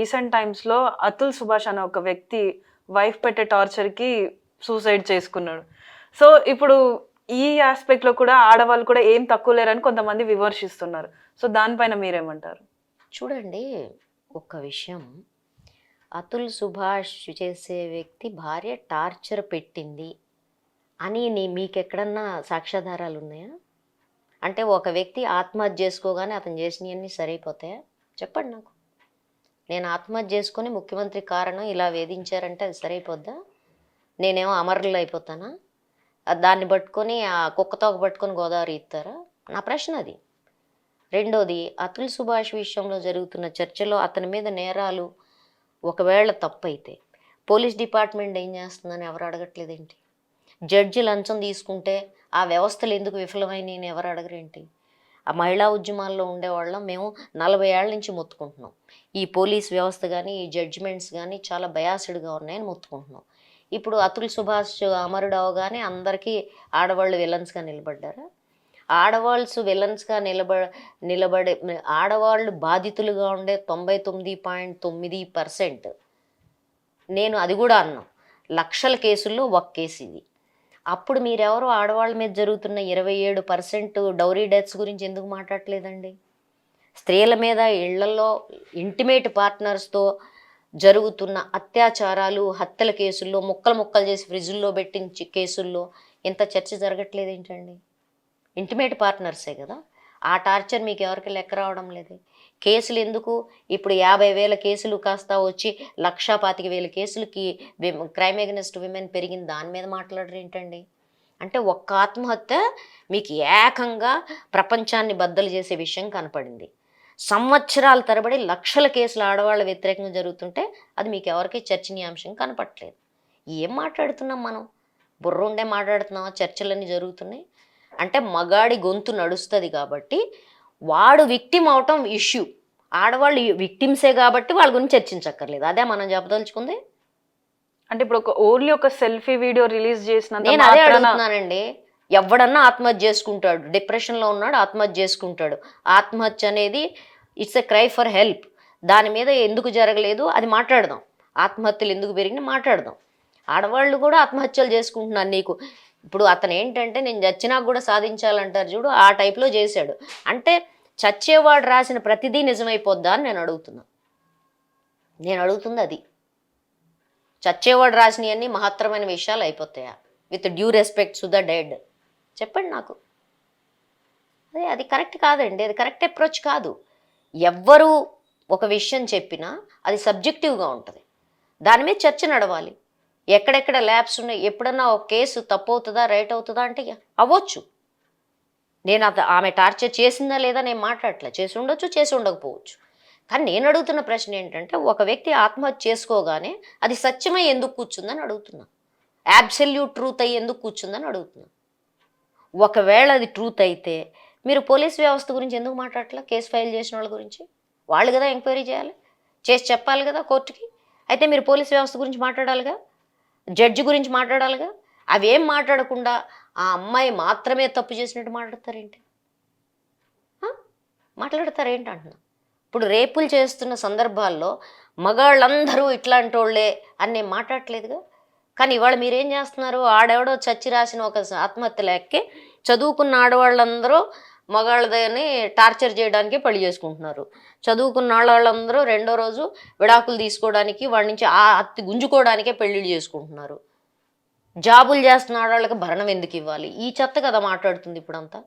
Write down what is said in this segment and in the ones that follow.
Recent టైమ్స్లో అతుల్ సుభాష్ అనే ఒక వ్యక్తి వైఫ్ పెట్టే టార్చర్కి సూసైడ్ చేసుకున్నాడు. సో ఇప్పుడు ఈ ఆస్పెక్ట్లో కూడా ఆడవాళ్ళు కూడా ఏం తక్కువ లేరని కొంతమంది విమర్శిస్తున్నారు. సో దానిపైన మీరేమంటారు? చూడండి, ఒక్క విషయం, అతుల్ సుభాష్ చేసే వ్యక్తి భార్య టార్చర్ పెట్టింది అని మీకు ఎక్కడన్నా సాక్ష్యాధారాలు ఉన్నాయా? అంటే ఒక వ్యక్తి ఆత్మహత్య చేసుకోగానే అతను చేసినవన్నీ సరైపోతాయా? చెప్పండి నాకు. నేను ఆత్మహత్య చేసుకొని ముఖ్యమంత్రి కారణం ఇలా వేధించారంటే అది సరైపోద్దా? నేనేమో అమరులు అయిపోతానా? దాన్ని పట్టుకొని ఆ కుక్కతోక పట్టుకొని గోదావరి ఇస్తారా? నా ప్రశ్న అది. రెండోది, అతుల్ సుభాష్ విషయంలో జరుగుతున్న చర్చలో అతని మీద నేరాలు ఒకవేళ తప్పైతే పోలీస్ డిపార్ట్మెంట్ ఏం చేస్తుందని ఎవరు అడగట్లేదేంటి? జడ్జి లంచం తీసుకుంటే ఆ వ్యవస్థలు ఎందుకు విఫలమైనని ఎవరు అడగరేంటి? ఆ మహిళా ఉద్యమాల్లో ఉండేవాళ్ళం మేము 40 ఏళ్ళ నుంచి మొత్తుకుంటున్నాం. ఈ పోలీస్ వ్యవస్థ కానీ ఈ జడ్జిమెంట్స్ కానీ చాలా బయాస్డ్గా ఉన్నాయని మొత్తుకుంటున్నాం. ఇప్పుడు అతుల్ సుభాష్ అమరుడు అవగానే అందరికీ ఆడవాళ్ళు విలన్స్గా నిలబడ్డారా? ఆడవాళ్ళు విలన్స్గా నిలబడే ఆడవాళ్ళు బాధితులుగా ఉండే 99.9%, నేను అది కూడా అన్నాం, లక్షల కేసుల్లో ఒక కేసు ఇది. అప్పుడు మీరెవరు ఆడవాళ్ళ మీద జరుగుతున్న 27% డౌరీ డెత్స్ గురించి ఎందుకు మాట్లాడలేదండి? స్త్రీల మీద ఇళ్లలో ఇంటిమేట్ పార్ట్నర్స్తో జరుగుతున్న అత్యాచారాలు, హత్యల కేసుల్లో ముక్కలు చేసి ఫ్రిడ్జ్లో పెట్టిన కేసుల్లో ఇంత చర్చ జరగట్లేదు ఏంటండి? ఇంటిమేట్ పార్ట్నర్సే కదా. ఆ టార్చర్ మీకు ఎవరికి లెక్క రావడం లేదు. కేసులు ఎందుకు ఇప్పుడు 50,000 కేసులు కాస్త వచ్చి 1,25,000 కేసులకి క్రైమ్ అగెనిస్ట్ విమెన్ పెరిగింది, దాని మీద మాట్లాడరు ఏంటండి? అంటే ఒక్క ఆత్మహత్య మీకు ఏకంగా ప్రపంచాన్ని బద్దలు చేసే విషయం కనపడింది. సంవత్సరాల తరబడి లక్షల కేసులు ఆడవాళ్ళ వ్యతిరేకంగా జరుగుతుంటే అది మీకు ఎవరికి చర్చనీయాంశం కనపట్లేదు. ఏం మాట్లాడుతున్నాం మనం? బుర్ర ఉండే మాట్లాడుతున్నామా? చర్చలన్నీ జరుగుతున్నాయి అంటే మగాడి గొంతు నడుస్తుంది కాబట్టి వాడు విక్టిమ్ అవటం ఇష్యూ, ఆడవాళ్ళు విక్టిమ్సే కాబట్టి వాళ్ళ గురించి చర్చించక్కర్లేదు. అదే మనం చెప్పదలుచుకుంది. అంటే ఇప్పుడు ఓన్లీ ఒక సెల్ఫీ వీడియో రిలీజ్ చేసిన నేను అదే అడుగుతున్నానండి. ఎవడన్నా ఆత్మహత్య చేసుకుంటాడు, డిప్రెషన్లో ఉన్నాడు ఆత్మహత్య చేసుకుంటాడు. ఆత్మహత్య అనేది it's a cry for help. దాని మీద ఎందుకు జరగలేదు అది మాట్లాడదాం. ఆత్మహత్యలు ఎందుకు పెరిగినా మాట్లాడదాం. ఆడవాళ్ళు కూడా ఆత్మహత్యలు చేసుకుంటున్నారు. నీకు ఇప్పుడు అతను ఏంటంటే నేను చచ్చినా కూడా సాధించాలంటారు చూడు, ఆ టైప్లో చేశాడు. అంటే చచ్చేవాడు రాసిన ప్రతిదీ నిజమైపోద్దా అని నేను అడుగుతుంది అది. చచ్చేవాడు రాసినవన్నీ మహత్తరమైన విషయాలు అయిపోతాయా? With due respect to the dead. చెప్పండి నాకు. అది కరెక్ట్ కాదండి, అది కరెక్ట్ అప్రోచ్ కాదు. ఎవ్వరు ఒక విషయం చెప్పినా అది సబ్జెక్టివ్గా ఉంటుంది, దాని మీద చర్చ నడవాలి. ఎక్కడెక్కడ ల్యాబ్స్ ఉన్నాయి, ఎప్పుడన్నా ఒక కేసు తప్పు అవుతుందా రైట్ అవుతుందా అంటే అవ్వచ్చు. నేను ఆమె టార్చర్ చేసిందా లేదా నేను మాట్లాడట్లే, చేసి ఉండొచ్చు చేసి ఉండకపోవచ్చు. కానీ నేను అడుగుతున్న ప్రశ్న ఏంటంటే ఒక వ్యక్తి ఆత్మహత్య చేసుకోగానే అది సత్యమై ఎందుకు కూర్చుందని అడుగుతున్నా. అబ్సల్యూట్ ట్రూత్ అయ్యి ఎందుకు కూర్చుందని అడుగుతున్నా. ఒకవేళ అది ట్రూత్ అయితే మీరు పోలీస్ వ్యవస్థ గురించి ఎందుకు మాట్లాడట్లా? కేసు ఫైల్ చేసిన వాళ్ళ గురించి వాళ్ళు కదా ఎంక్వైరీ చేయాలి, చేసి చెప్పాలి కదా కోర్టుకి. అయితే మీరు పోలీస్ వ్యవస్థ గురించి మాట్లాడాలిగా, జడ్జి గురించి మాట్లాడాలిగా. అవేం మాట్లాడకుండా ఆ అమ్మాయి మాత్రమే తప్పు చేసినట్టు మాట్లాడతారేంటి అంటున్నా. ఇప్పుడు రేపులు చేస్తున్న సందర్భాల్లో మగాళ్ళందరూ ఇట్లాంటి వాళ్ళే అని నేను మాట్లాడట్లేదుగా. కానీ ఇవాళ మీరేం చేస్తున్నారు? ఆడెవడో చచ్చి రాసిన ఒక ఆత్మహత్య లెక్కే చదువుకున్న ఆడవాళ్ళందరూ మగాళ్ళని టార్చర్ చేయడానికి పెళ్లి చేసుకుంటున్నారు. చదువుకున్న వాళ్ళందరూ రెండో రోజు విడాకులు తీసుకోవడానికి వాడి నుంచి ఆ అత్తి గుంజుకోవడానికే పెళ్ళిళ్ళు చేసుకుంటున్నారు. జాబులు చేస్తున్న ఆడవాళ్ళకి భరణం ఎందుకు ఇవ్వాలి? ఈ చెత్త కదా మాట్లాడుతుంది ఇప్పుడంతా.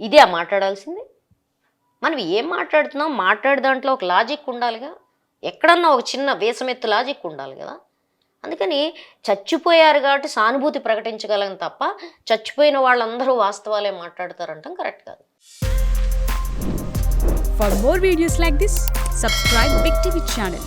ఇదే మాట్లాడాల్సింది. మనం ఏం మాట్లాడుతున్నాం? మాట్లాడే దాంట్లో ఒక లాజిక్ ఉండాలిగా, ఎక్కడన్నా ఒక చిన్న వేసమెత్తు లాజిక్ ఉండాలి కదా. అందుకని చచ్చిపోయారు కాబట్టి సానుభూతి ప్రకటించగలం తప్ప చచ్చిపోయిన వాళ్ళందరూ వాస్తవాలే మాట్లాడతారంటాం కరెక్ట్ కాదు. For more videos like this, subscribe Big TV channel.